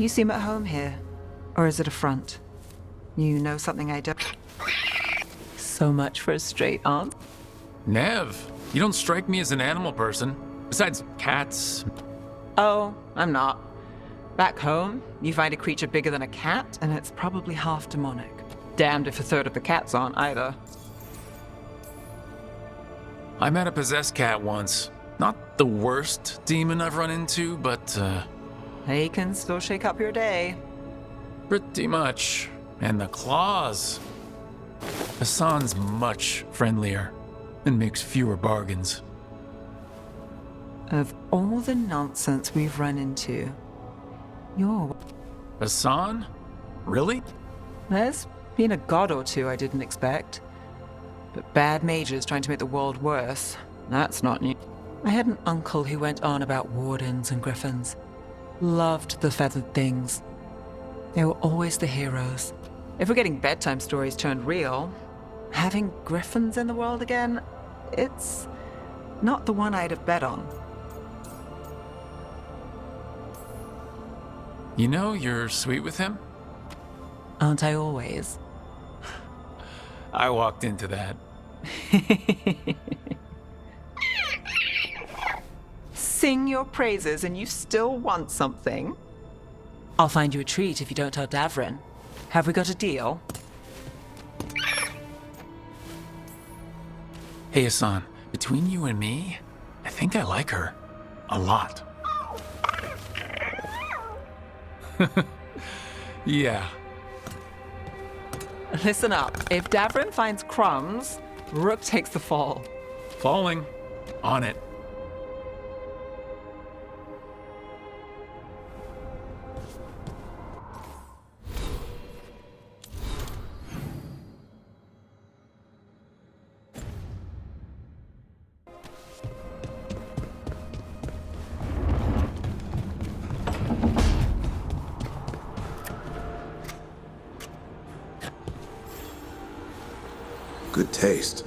You seem at home here. Or is it a front? You know something I don't? So much for a straight answer. Nev, you don't strike me as an animal person. Besides cats. Oh, I'm not. Back home, you find a creature bigger than a cat, and it's probably half demonic. Damned if a third of the cats aren't either. I met a possessed cat once. Not the worst demon I've run into, but, They can still shake up your day. pretty much. And the claws. Hassan's much friendlier and makes fewer bargains. Of all the nonsense we've run into, you're... Hassan? Really? There's been a god or two I didn't expect. But bad mages trying to make the world worse, that's not new. I had an uncle who went on about wardens and griffins. Loved the feathered things. They were always the heroes. If we're getting bedtime stories turned real, having griffins in the world again, it's not the one I'd have bet on. You know you're sweet with him? Aren't I always? I walked into that. Sing your praises and you still want something? I'll find you a treat if you don't tell Davrin. Have we got a deal? Hey Hassan, between you and me, I think I like her. A lot. Yeah. Listen up. If Davrin finds crumbs, Rook takes the fall. Falling. On it. Good taste.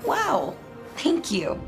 Wow, thank you.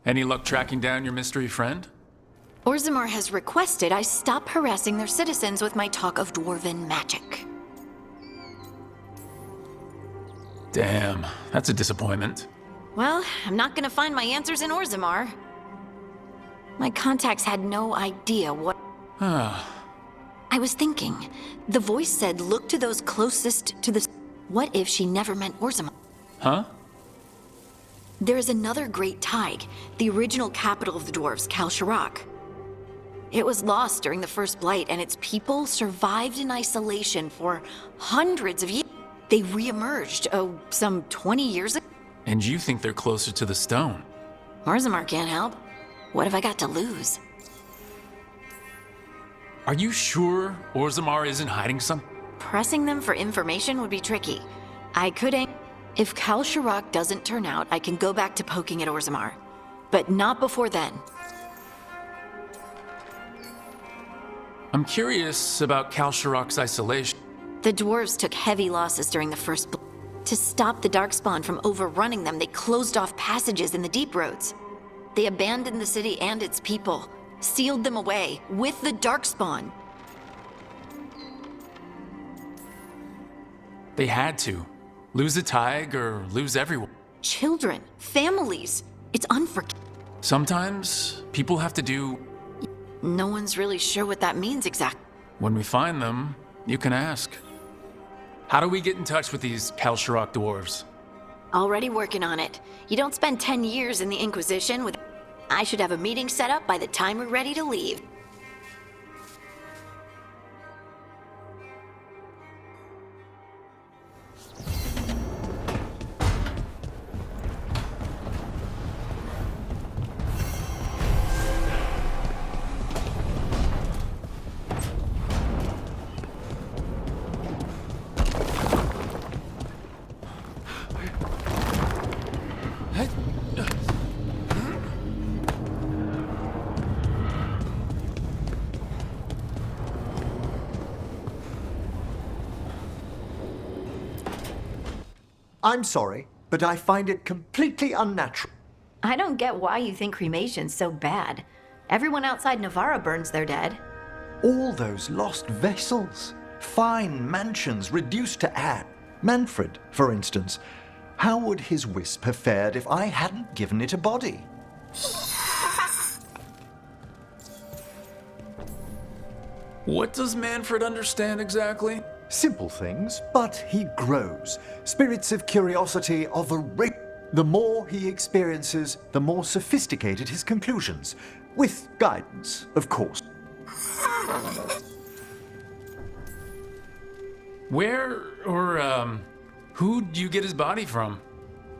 Any luck tracking down your mystery friend? Orzammar has requested I stop harassing their citizens with my talk of dwarven magic. Damn, that's a disappointment. Well, I'm not gonna find my answers in Orzammar. My contacts had no idea what... I was thinking. The voice said look to those closest to the... What if she never meant Orzammar? Huh? There is another great Tig, the original capital of the dwarves, Kalsharak. It was lost during the First Blight, and its people survived in isolation for hundreds of years. They re-emerged, some 20 years ago. And you think they're closer to the stone? Orzammar can't help. What have I got to lose? Are you sure Orzammar isn't hiding some? Pressing them for information would be tricky. I could aim... If Kalsharak doesn't turn out, I can go back to poking at Orzammar. But not before then. I'm curious about Kalsharok's isolation. The dwarves took heavy losses during the To stop the Darkspawn from overrunning them, they closed off passages in the deep roads. They abandoned the city and its people, sealed them away with the Darkspawn. They had to. Lose a Tig or lose everyone. Children, families, it's unforgivable. Sometimes people have to do. No one's really sure what that means exactly. When we find them, you can ask. How do we get in touch with these Kalsharok dwarves? Already working on it. You don't spend 10 years in the Inquisition with... I should have a meeting set up by the time we're ready to leave. I'm sorry, but I find it completely unnatural. I don't get why you think cremation's so bad. Everyone outside Navarra burns their dead. All those lost vessels, fine mansions reduced to ash. Manfred, for instance, how would his wisp have fared if I hadn't given it a body? What does Manfred understand exactly? Simple things, but he grows. Spirits of curiosity are the more he experiences, the more sophisticated his conclusions. With guidance, of course. Where or who'd you get his body from?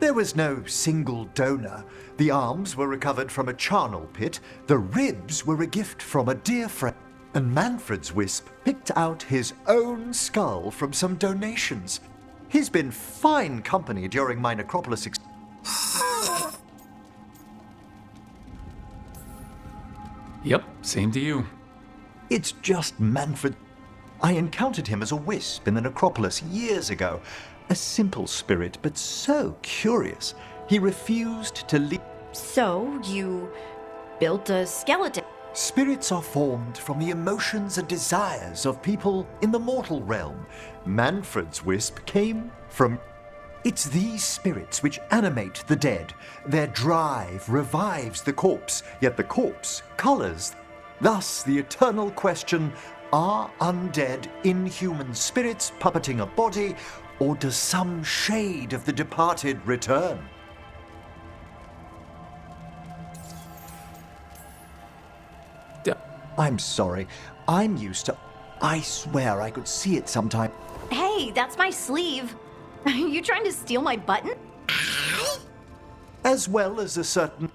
There was no single donor. The arms were recovered from a charnel pit. The ribs were a gift from a dear friend. And Manfred's wisp picked out his own skull from some donations. He's been fine company during my necropolis Yep, same to you. It's just Manfred. I encountered him as a wisp in the necropolis years ago. A simple spirit, but so curious. He refused to leave. So, you built a skeleton? Spirits are formed from the emotions and desires of people in the mortal realm. Manfred's wisp came from... It's these spirits which animate the dead. Their drive revives the corpse, yet the corpse colors. Thus, the eternal question, are undead inhuman spirits puppeting a body, or does some shade of the departed return? I'm sorry. I'm used to... I swear I could see it sometime. Hey, that's my sleeve. Are you trying to steal my button? As well as a certain...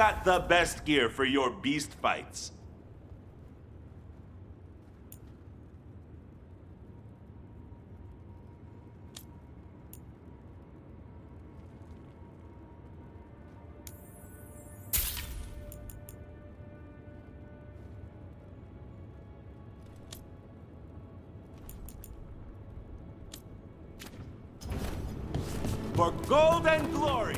got the best gear for your beast fights. For gold and glory!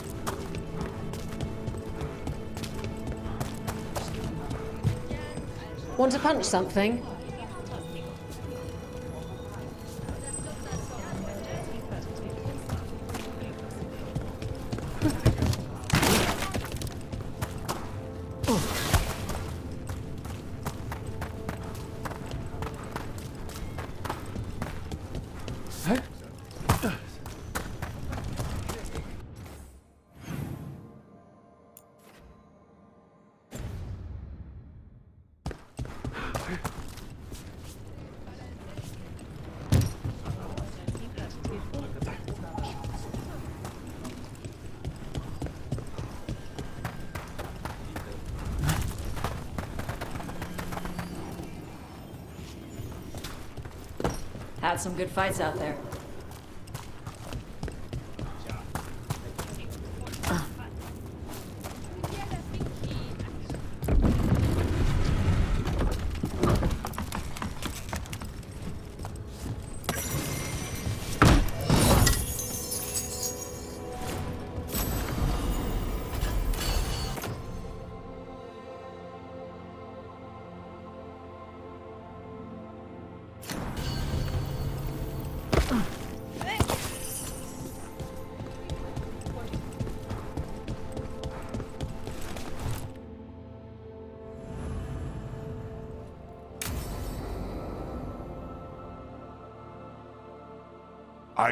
Want to punch something? Had some good fights out there.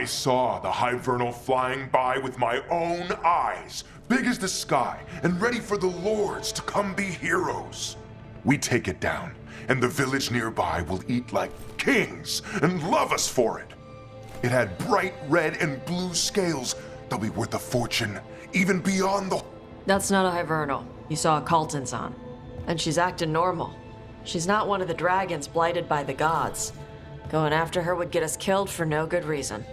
I saw the Hivernal flying by with my own eyes, big as the sky, and ready for the lords to come be heroes. We take it down, and the village nearby will eat like kings and love us for it. It had bright red and blue scales. They'll be worth a fortune, even beyond the... That's not a Hivernal. You saw a Calton's on. And she's acting normal. She's not one of the dragons blighted by the gods. Going after her would get us killed for no good reason.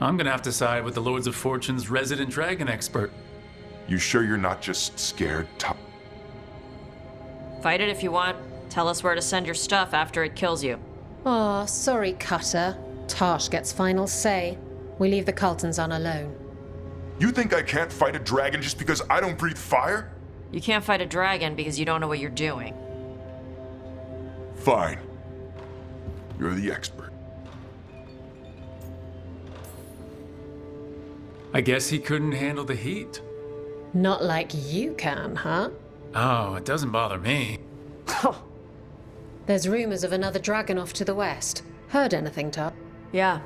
I'm gonna have to side with the Lords of Fortune's resident dragon expert. You sure you're not just scared, Fight it if you want. Tell us where to send your stuff after it kills you. Aw, sorry, Cutter. Tarsh gets final say. We leave the Cultons on alone. You think I can't fight a dragon just because I don't breathe fire? You can't fight a dragon because you don't know what you're doing. Fine. You're the expert. I guess he couldn't handle the heat. Not like you can, huh? Oh, it doesn't bother me. There's rumors of another dragon off to the west. Heard anything, Tar? Yeah.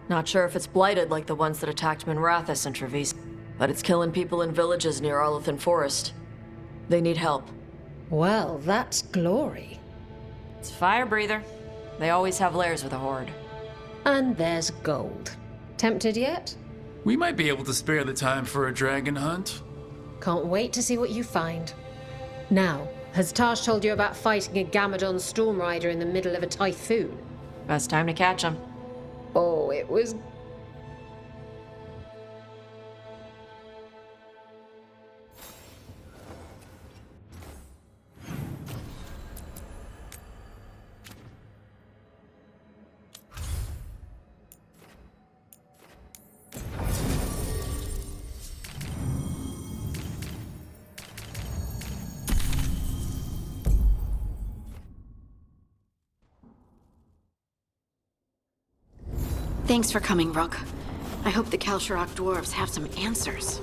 Not sure if it's blighted like the ones that attacked Minrathous and Trevis, but it's killing people in villages near Arlothan Forest. They need help. Well, that's glory. It's a fire breather. They always have lairs with a horde. And there's gold. Tempted yet? We might be able to spare the time for a dragon hunt. Can't wait to see what you find. Now, has Tarsh told you about fighting a Gamadon storm rider in the middle of a typhoon? Best time to catch them. Oh, it was... Thanks for coming, Rook. I hope the Kalsharak dwarves have some answers.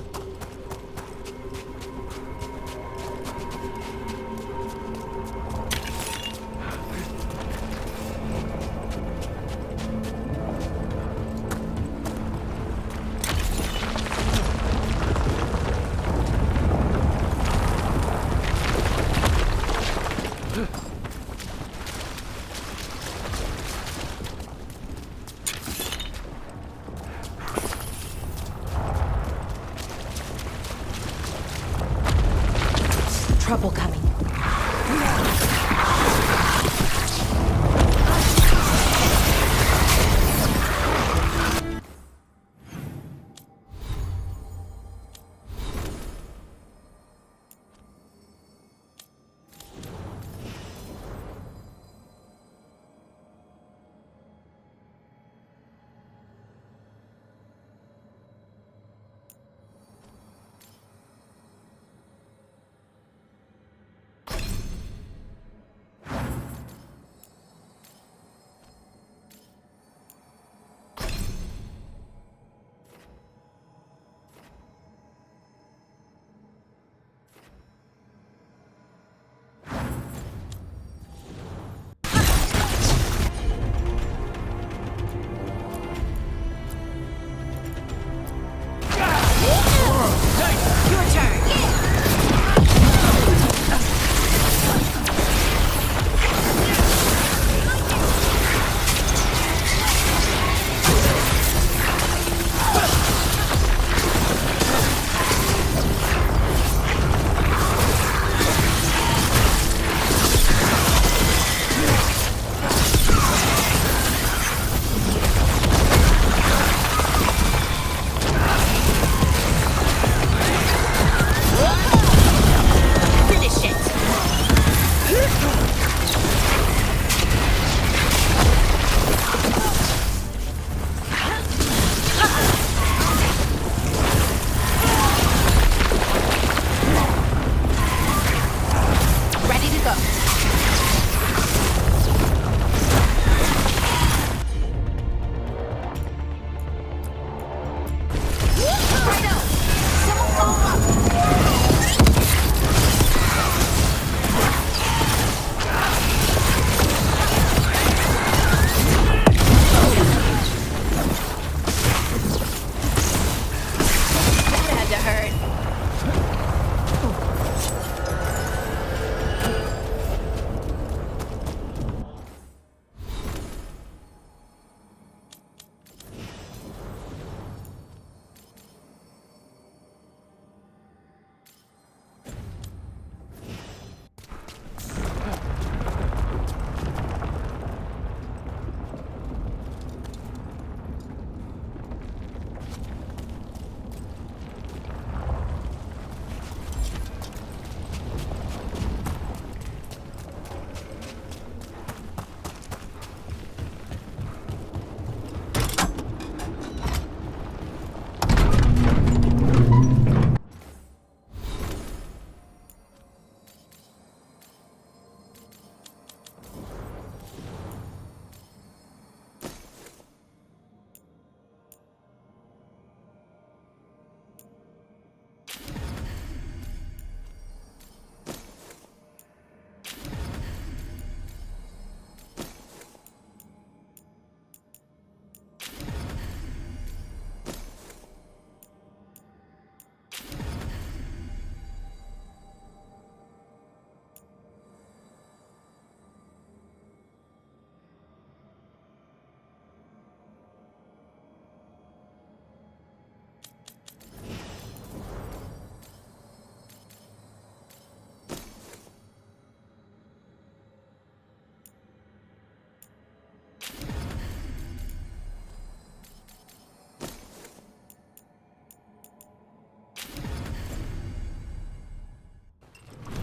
backup.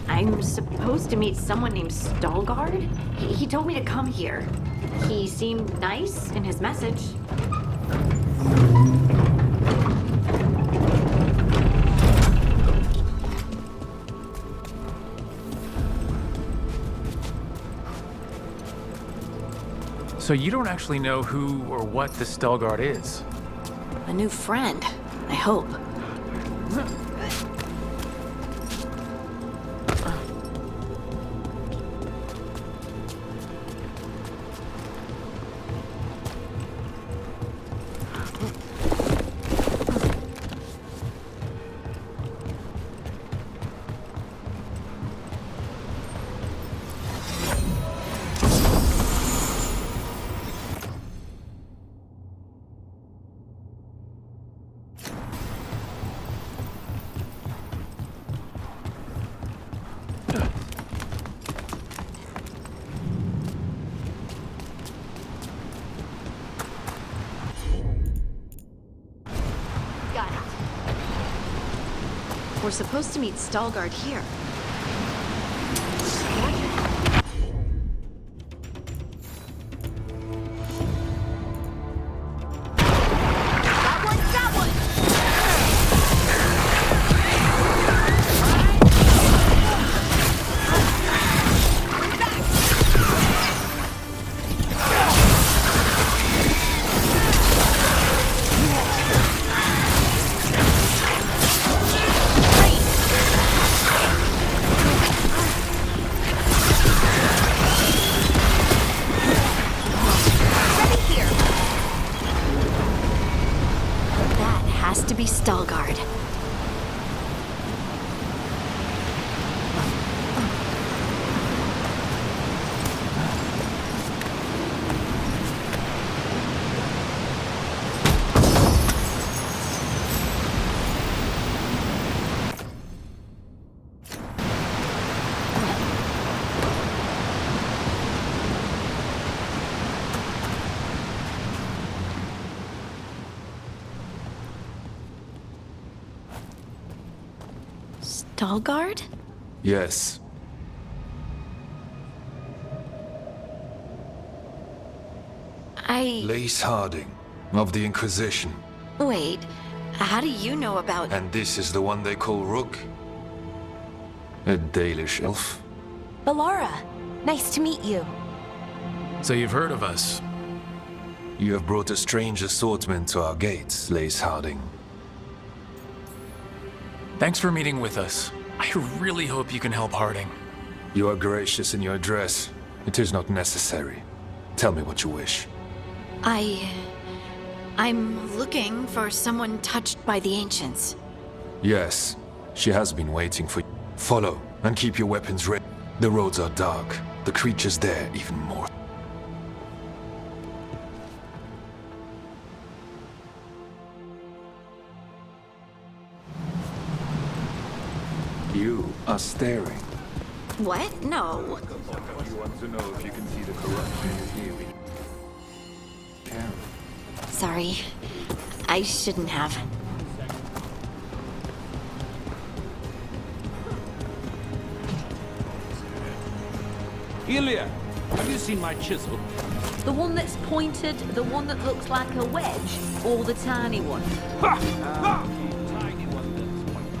I'm supposed to meet someone named Veilguard? He told me to come here. He seemed nice in his message. So you don't actually know who or what the Veilguard is? A new friend, I hope. Got it. We're supposed to meet Veilguard here. To be Veilguard. Veilguard? Yes. Lace Harding, of the Inquisition. Wait, how do you know about... And this is the one they call Rook? A Dalish elf. Balara, nice to meet you. So you've heard of us. You have brought a strange assortment to our gates, Lace Harding. Thanks for meeting with us. I really hope you can help Harding. You are gracious in your address. It is not necessary. Tell me what you wish. I'm looking for someone touched by the ancients. Yes, she has been waiting for you. Follow, and keep your weapons ready. The roads are dark. The creatures there even more. You are staring. What? No. You want to know if you can see the corruption here. Karen. Sorry. I shouldn't have. Ilya, have you seen my chisel? The one that's pointed, the one that looks like a wedge, or the tiny one? Ha! Ha! Tiny one that's pointed.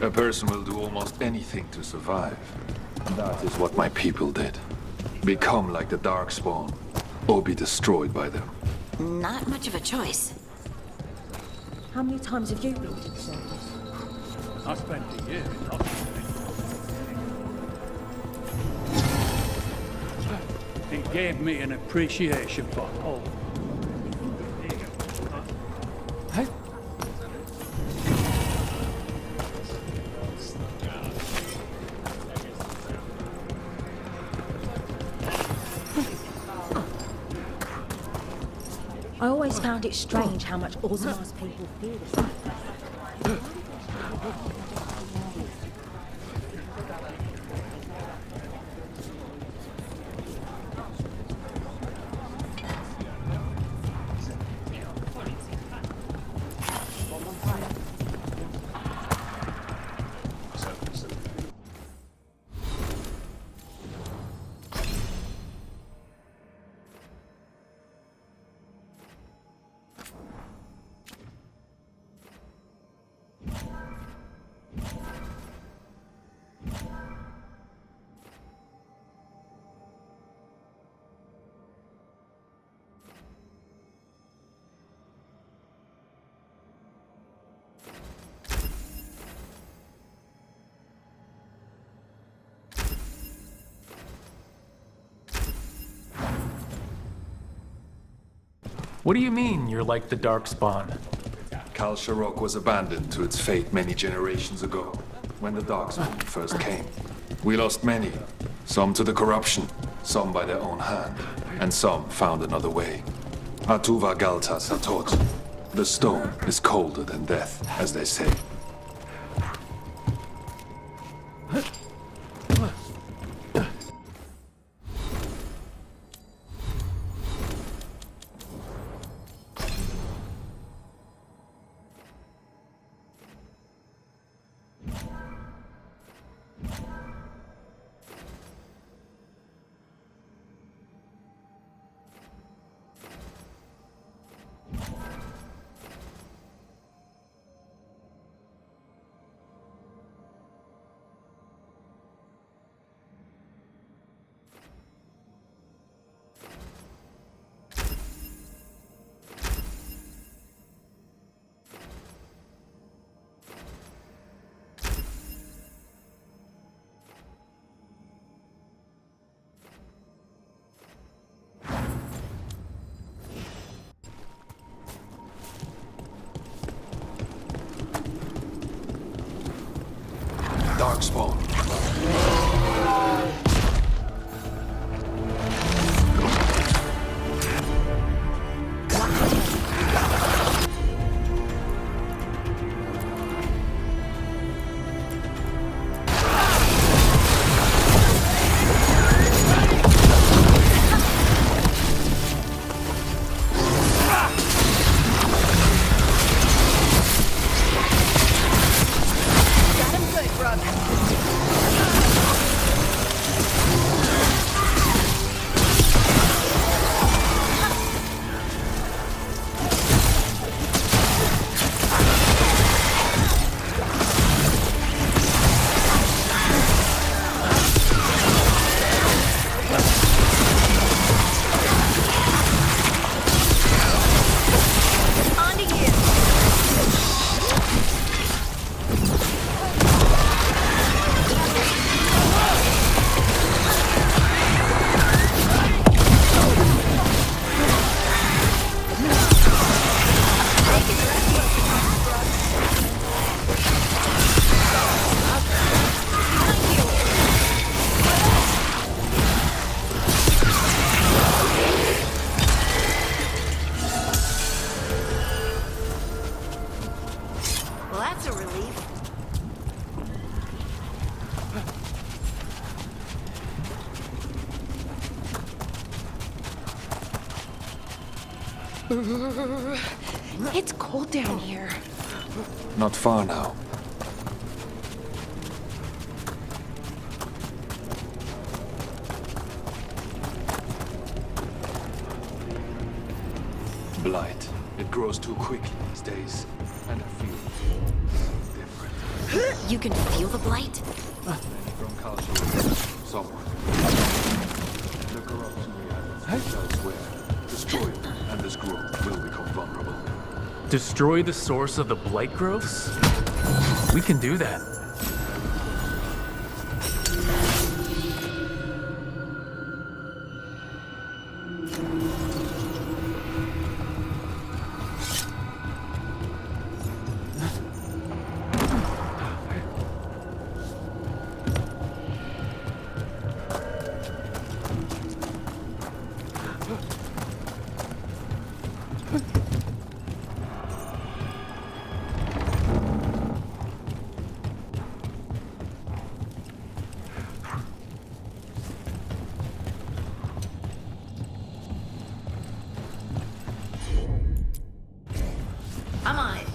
A person will do almost anything to survive. That is what my people did. Become like the Darkspawn, or be destroyed by them. Not much of a choice. How many times have you been to the circus? I spent a year in Oxford. It gave me an appreciation for hope. Hey. I always found it strange how much Orzamar's people fear this place. What do you mean you're like the Darkspawn? Kal Sharok was abandoned to its fate many generations ago, when the Darkspawn first came. We lost many, some to the corruption, some by their own hand, and some found another way. Atuva Galtas are taught. The stone is colder than death, as they say. Darkspawn. Well, that's a relief. It's cold down here. Not far now. Blight. It grows too quickly these days. And I feel different. You can feel the blight? From culture, somewhere. The corruption we have elsewhere. Destroy it, and this growth will become vulnerable. Destroy the source of the blight growths? We can do that. I'm on it.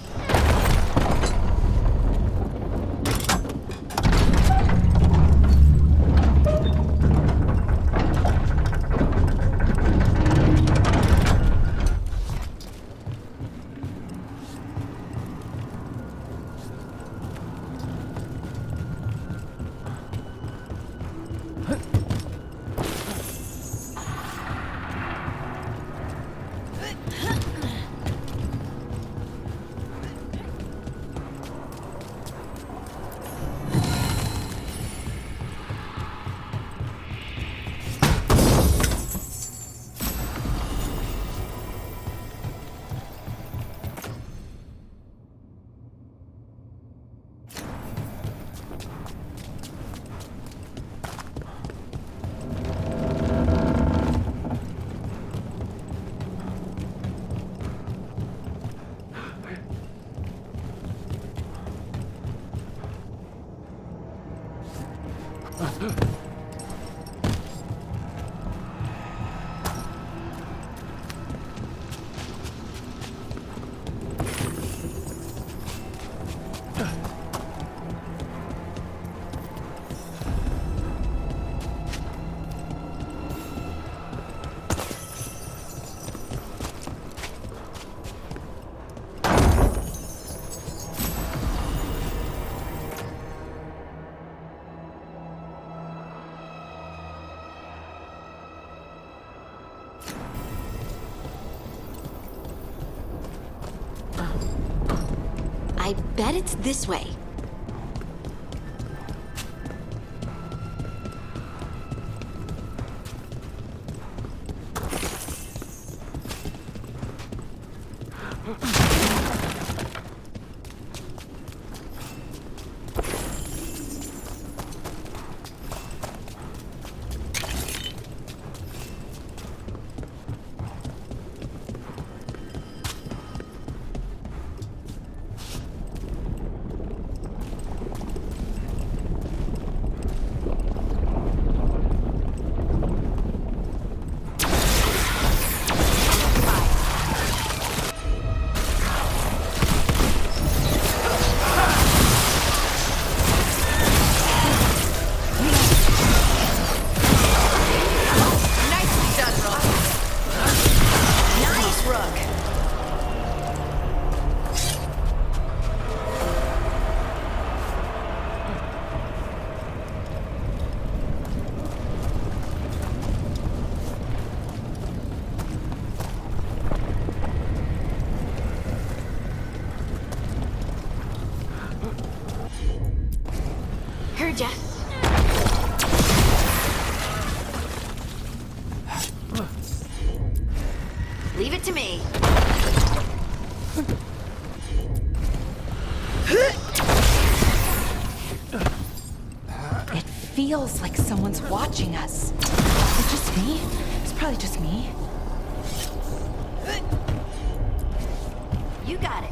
I bet it's this way. Gotcha. Leave it to me. It feels like someone's watching us. Is it just me? It's probably just me. You got it.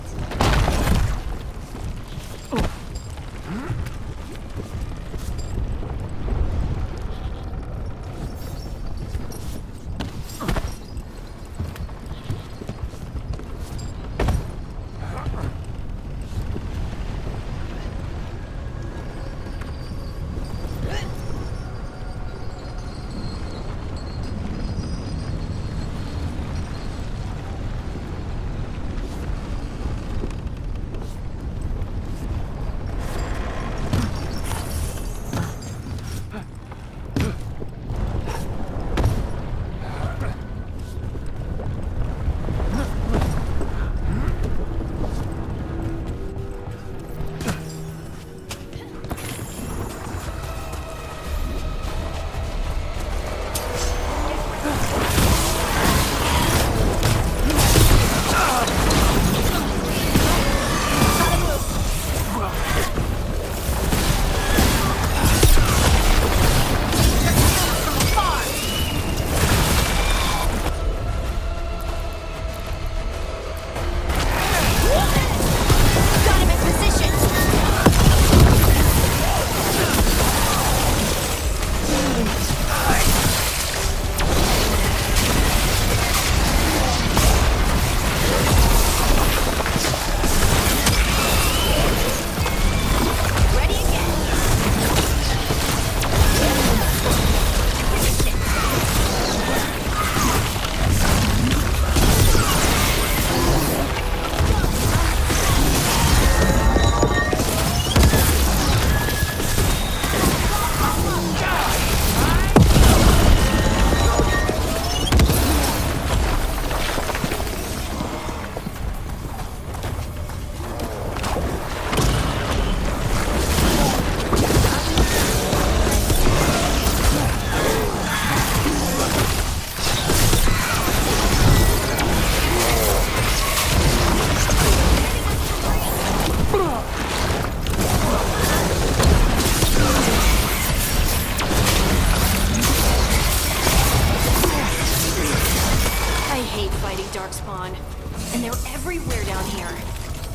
And they're everywhere down here.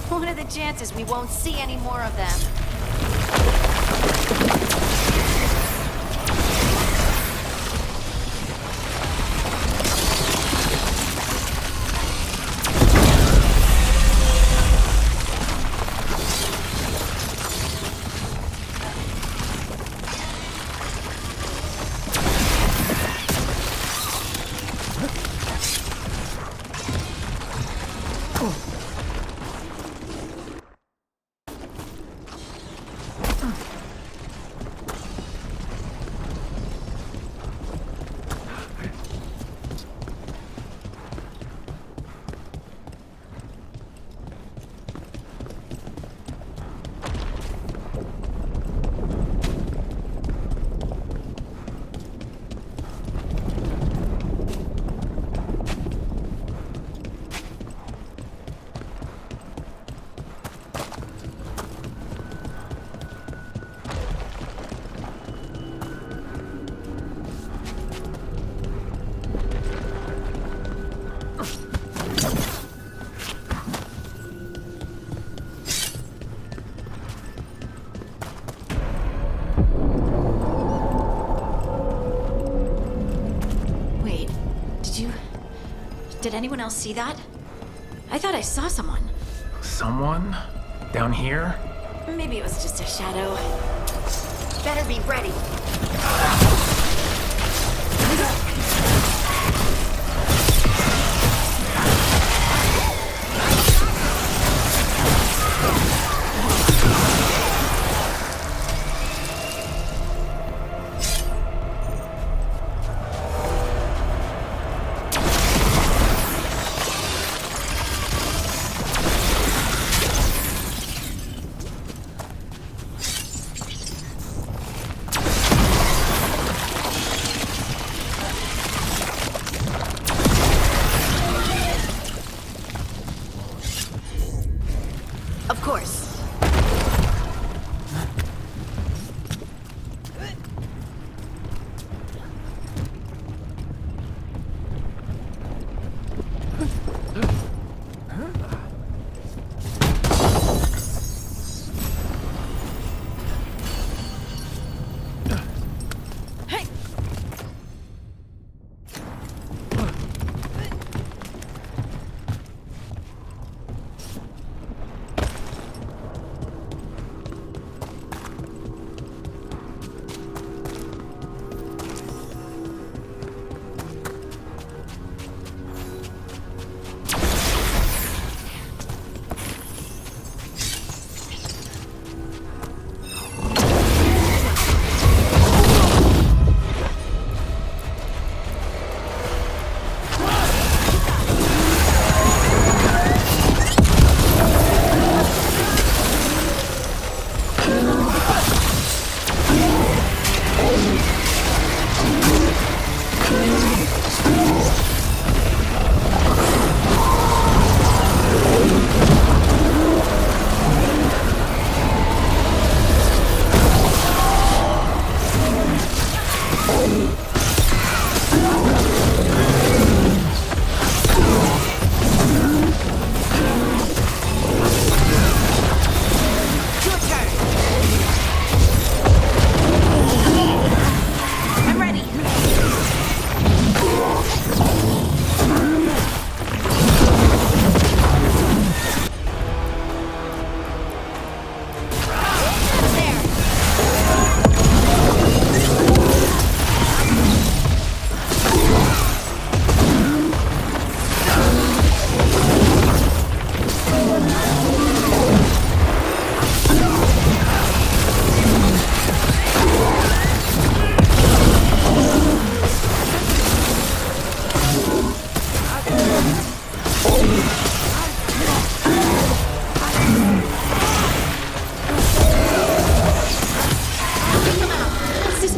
What are the chances we won't see any more of them? Did anyone else see that? I thought I saw someone. Someone? Down here? Maybe it was just a shadow. Better be ready.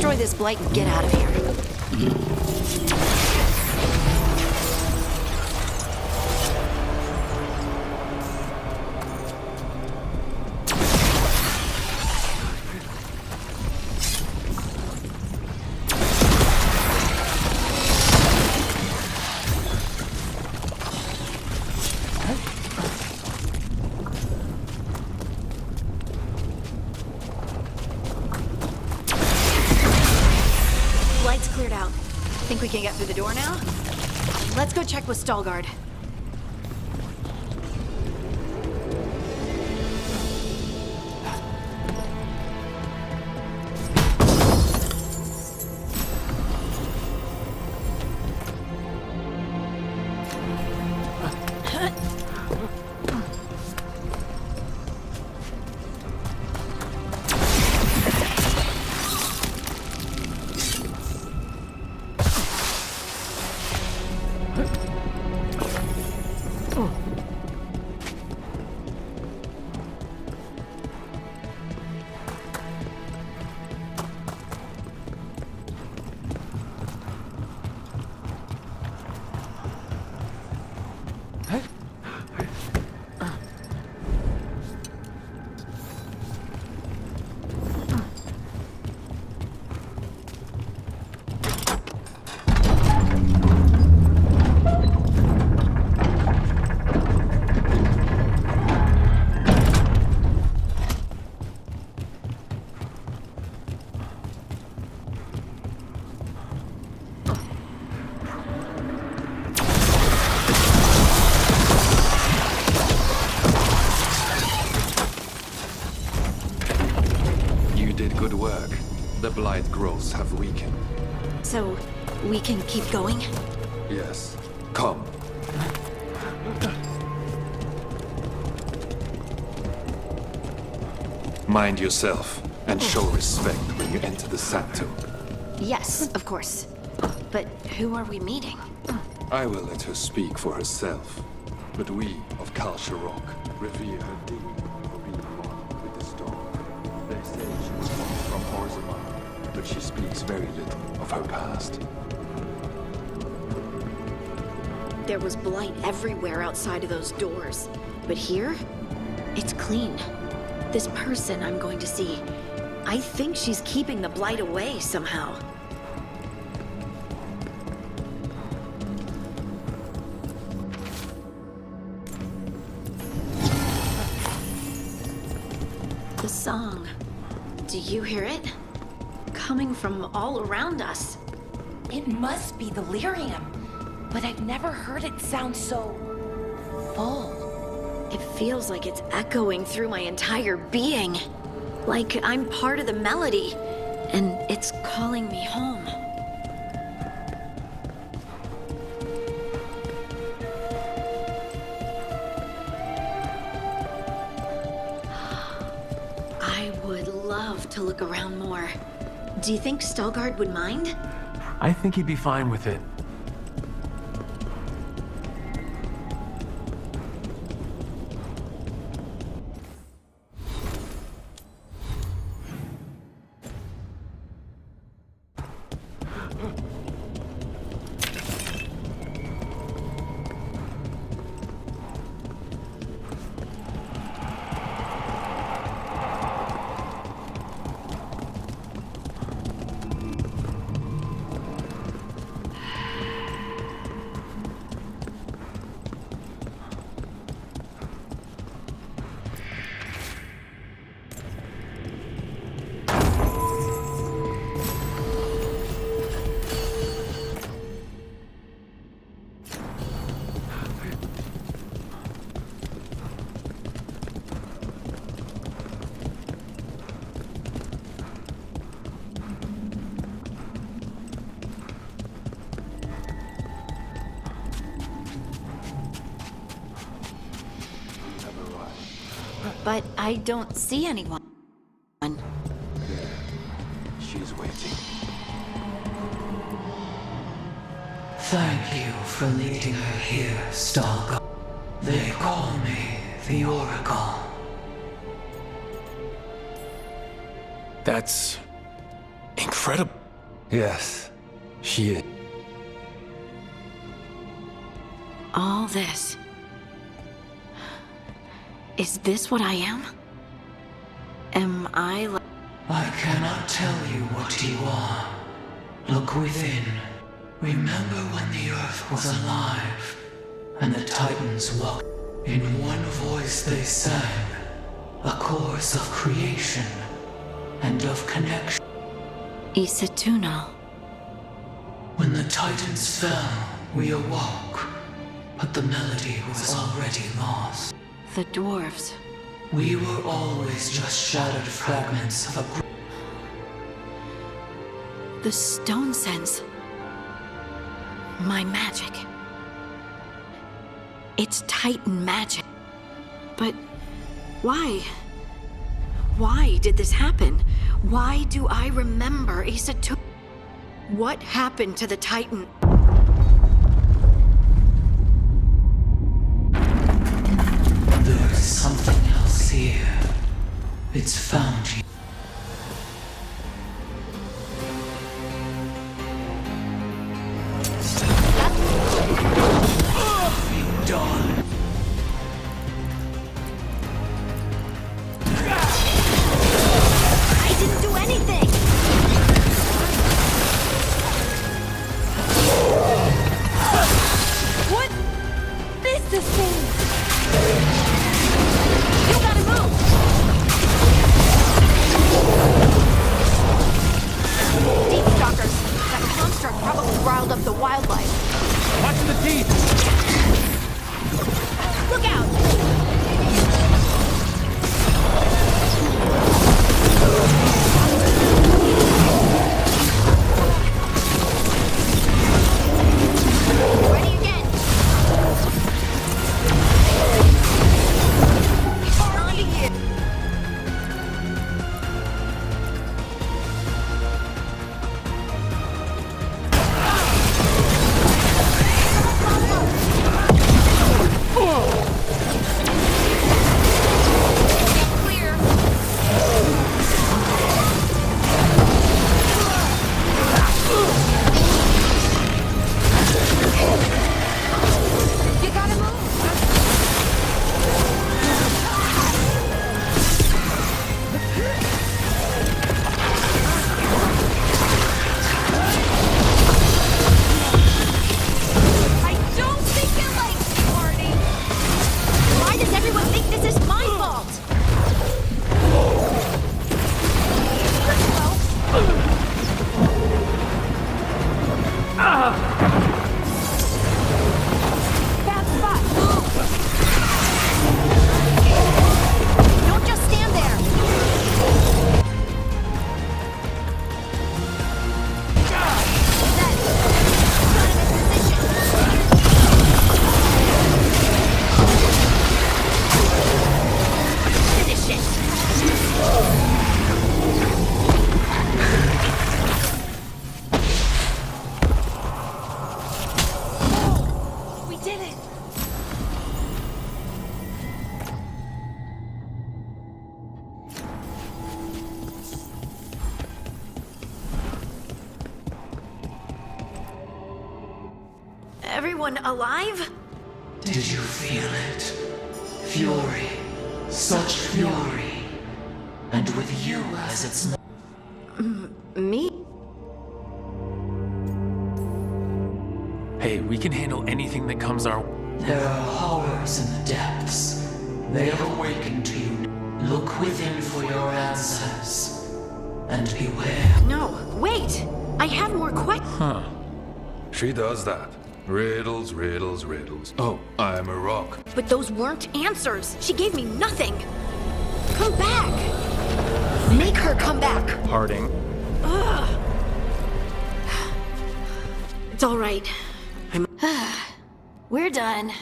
destroy this blight and get out of here. Light's cleared out. Think we can get through the door now? Let's go check with Veilguard. Good work. The blight growths have weakened. So, we can keep going? Yes. Come. Mind yourself, and show respect when you enter the sanctum. Yes, of course. But who are we meeting? I will let her speak for herself. But we of Kal Sharok revere her dignity for being one with the storm. They say she was once from Orzammar, but she speaks very little of her past. There was blight everywhere outside of those doors. But here, it's clean. This person I'm going to see, I think she's keeping the blight away somehow. The song. Do you hear it? Coming from all around us. It must be the lyrium, but I've never heard it sound so full. It feels like it's echoing through my entire being. Like I'm part of the melody, and it's calling me home. I would love to look around more. Do you think Veilguard would mind? I think he'd be fine with it. But I don't see anyone. She's waiting. Thank you for leading her here, Veilguard. They call me the Oracle. That's Incredible. Yes, she is. All this. Is this what I am? Am I like... I cannot tell you what you are. Look within. Remember when the earth was alive, and the Titans walked. In one voice they sang, a chorus of creation and of connection. Isatuna. When the Titans fell, we awoke, but the melody was already lost. The dwarves. We were always just shattered fragments of a The stone sense. My magic. It's Titan magic. But why? Why did this happen? Why do I remember Isatuna? What happened to the Titan? There's something else here. It's found you. Done. I didn't do anything! What is this thing? You gotta move! Deep stalkers. That construct probably riled up the wildlife. Watch the teeth! Look out! Ready again! On to you! Clear! You gotta move! I don't think you like me, Marty! Why does everyone think this is my fault? Bad spot! Move! Don't just stand there! Set! Got him in position! Finish it! We did it! Everyone alive? Did you feel it? Fury. Such fury. And with you as its... Me? Hey, we can handle anything that comes our way. There are horrors in the depths. They have awakened to you. Look within for your answers. And beware. No, wait! I have more questions. Huh. She does that. Riddles, riddles, riddles. Oh, I'm a rock. But those weren't answers. She gave me nothing. Come back. Make her come back. Harding. Ugh. It's all right. We're done.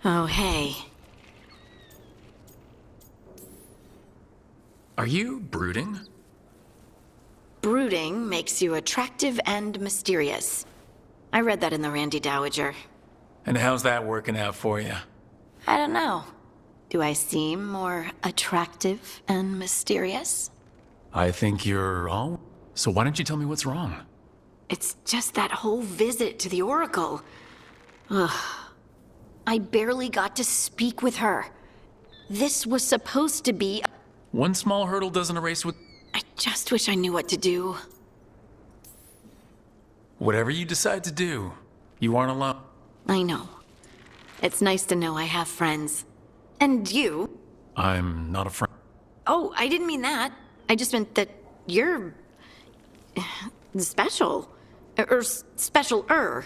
Oh, hey. Are you brooding? Brooding makes you attractive and mysterious. I read that in the Randy Dowager. And how's that working out for you? I don't know. Do I seem more attractive and mysterious? I think you're all... So why don't you tell me what's wrong? It's just that whole visit to the Oracle. Ugh. I barely got to speak with her. This was supposed to be... One small hurdle doesn't erase what... I just wish I knew what to do. Whatever you decide to do, you aren't alone. I know. It's nice to know I have friends. And you. I'm not a friend. Oh, I didn't mean that. I just meant that you're... special. Or special-er.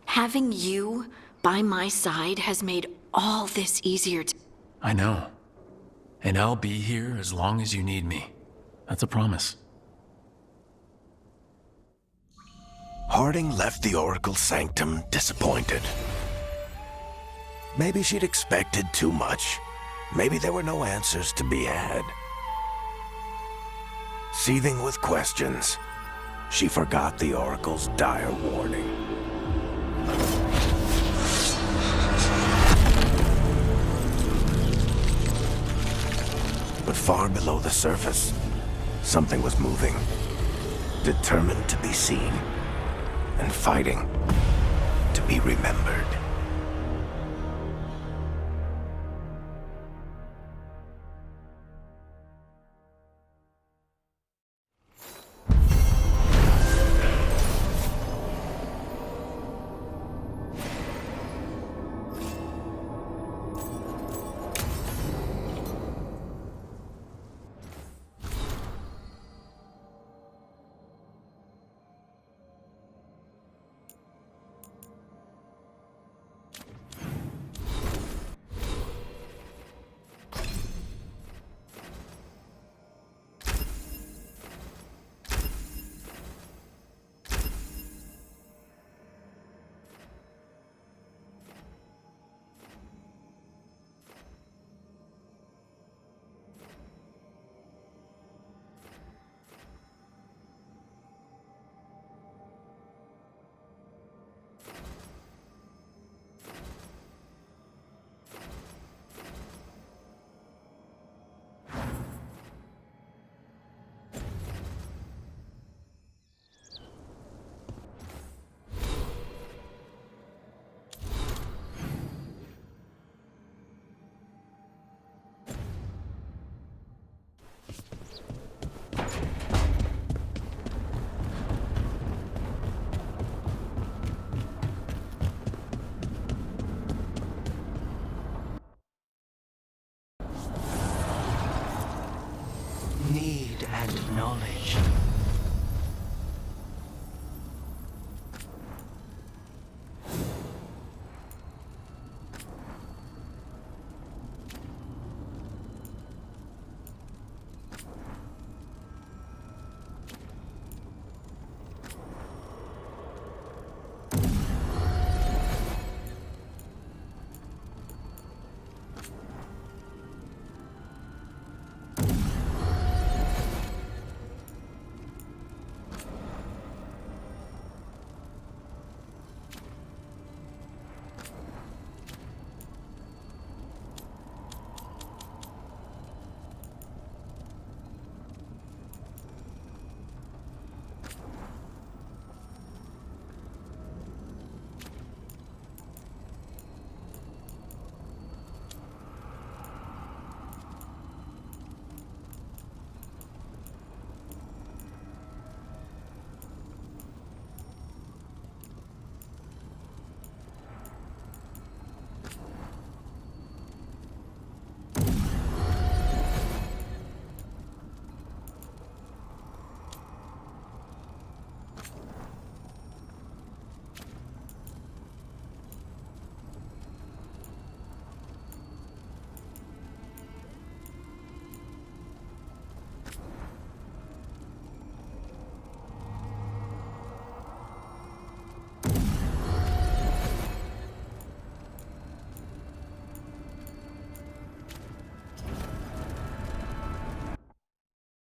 Having you by my side has made all this easier to... I know. And I'll be here as long as you need me. That's a promise. Harding left the Oracle Sanctum disappointed. Maybe she'd expected too much. Maybe there were no answers to be had. Seething with questions, she forgot the Oracle's dire warning. But far below the surface, something was moving, determined to be seen, and fighting to be remembered. Need and knowledge.